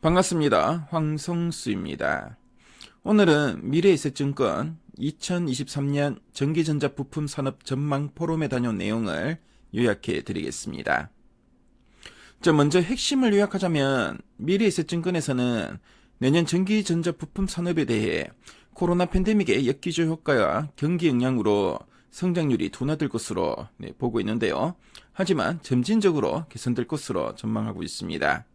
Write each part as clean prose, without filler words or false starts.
반갑습니다. 황성수입니다. 오늘은 미래에셋증권 2023년 전기전자 부품 산업 전망 포럼에 다녀온 내용을 요약해 드리겠습니다. 먼저 핵심을 요약하자면 미래에셋증권에서는 내년 전기전자 부품 산업에 대해 코로나 팬데믹의 역기조 효과와 경기 영향으로 성장률이 둔화될 것으로 보고 있는데요. 하지만 점진적으로 개선될 것으로 전망하고 있습니다.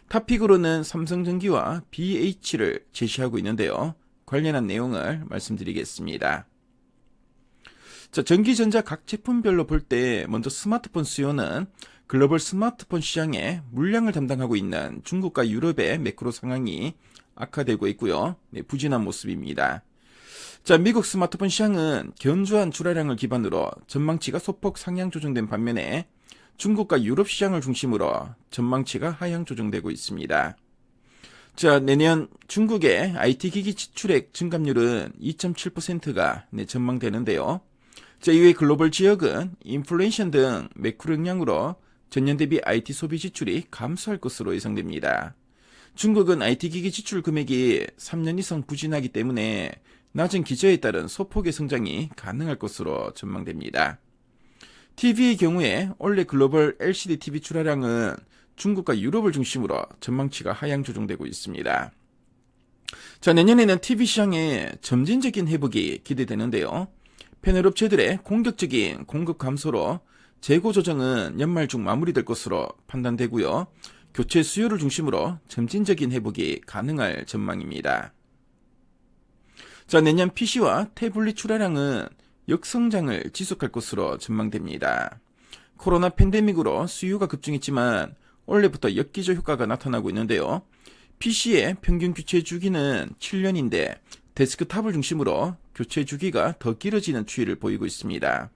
탑픽으로는 삼성전기와 BH를 제시하고 있는데요. 관련한 내용을 말씀드리겠습니다. 전기전자 각 제품별로 볼 때 먼저 스마트폰 수요는 글로벌 스마트폰 시장의 물량을 담당하고 있는 중국과 유럽의 매크로 상황이 악화되고 있고요. 부진한 모습입니다. 미국 스마트폰 시장은 견조한 출하량을 기반으로 전망치가 소폭 상향 조정된 반면에 중국과 유럽 시장을 중심으로 전망치가 하향 조정되고 있습니다. 내년 중국의 IT 기기 지출액 증감률은 2.7%가 전망되는데요. 이외 글로벌 지역은 인플레이션 등 매크로 영향으로 전년 대비 IT 소비 지출이 감소할 것으로 예상됩니다. 중국은 IT 기기 지출 금액이 3년 이상 부진하기 때문에 낮은 기저에 따른 소폭의 성장이 가능할 것으로 전망됩니다. TV의 경우에 올해 글로벌 LCD TV 출하량은 중국과 유럽을 중심으로 전망치가 하향 조정되고 있습니다. 내년에는 TV 시장의 점진적인 회복이 기대되는데요. 패널 업체들의 공격적인 공급 감소로 재고 조정은 연말 중 마무리될 것으로 판단되고요. 교체 수요를 중심으로 점진적인 회복이 가능할 전망입니다. 내년 PC와 태블릿 출하량은 역성장을 지속할 것으로 전망됩니다. 코로나 팬데믹으로 수요가 급증했지만 올해부터 역기조 효과가 나타나고 있는데요. PC의 평균 교체 주기는 7년인데 데스크탑을 중심으로 교체 주기가 더 길어지는 추이를 보이고 있습니다.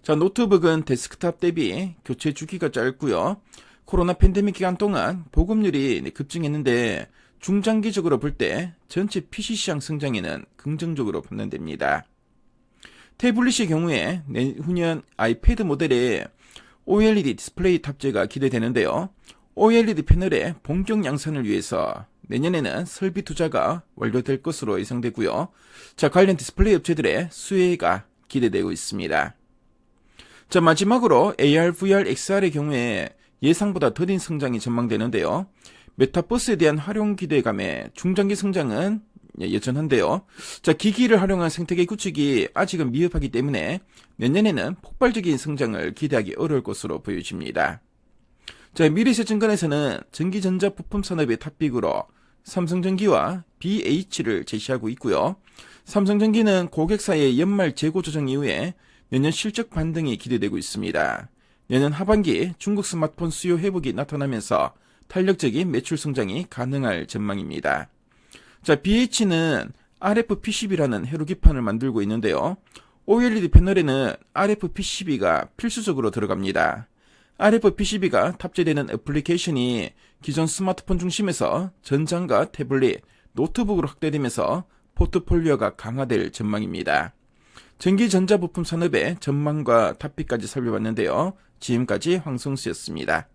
노트북은 데스크탑 대비 교체 주기가 짧고요. 코로나 팬데믹 기간 동안 보급률이 급증했는데 중장기적으로 볼 때 전체 PC 시장 성장에는 긍정적으로 판단됩니다. 태블릿의 경우에 내후년 아이패드 모델에 OLED 디스플레이 탑재가 기대되는데요. OLED 패널의 본격 양산을 위해서 내년에는 설비 투자가 완료될 것으로 예상되고요. 관련 디스플레이 업체들의 수혜가 기대되고 있습니다. 마지막으로 AR, VR, XR의 경우에 예상보다 더딘 성장이 전망되는데요. 메타버스에 대한 활용 기대감에 중장기 성장은 여전한데요. 기기를 활용한 생태계 구축이 아직은 미흡하기 때문에 내년에는 폭발적인 성장을 기대하기 어려울 것으로 보여집니다. 미래에셋증권에서는 전기전자 부품 산업의 탑픽으로 삼성전기와 BH를 제시하고 있고요. 삼성전기는 고객사의 연말 재고 조정 이후에 내년 실적 반등이 기대되고 있습니다. 내년 하반기 중국 스마트폰 수요 회복이 나타나면서 탄력적인 매출 성장이 가능할 전망입니다. BH는 RFPCB라는 회로기판을 만들고 있는데요. OLED 패널에는 RFPCB가 필수적으로 들어갑니다. RFPCB가 탑재되는 애플리케이션이 기존 스마트폰 중심에서 전장과 태블릿, 노트북으로 확대되면서 포트폴리오가 강화될 전망입니다. 전기전자 부품 산업의 전망과 탑픽까지 살펴봤는데요. 지금까지 황성수였습니다.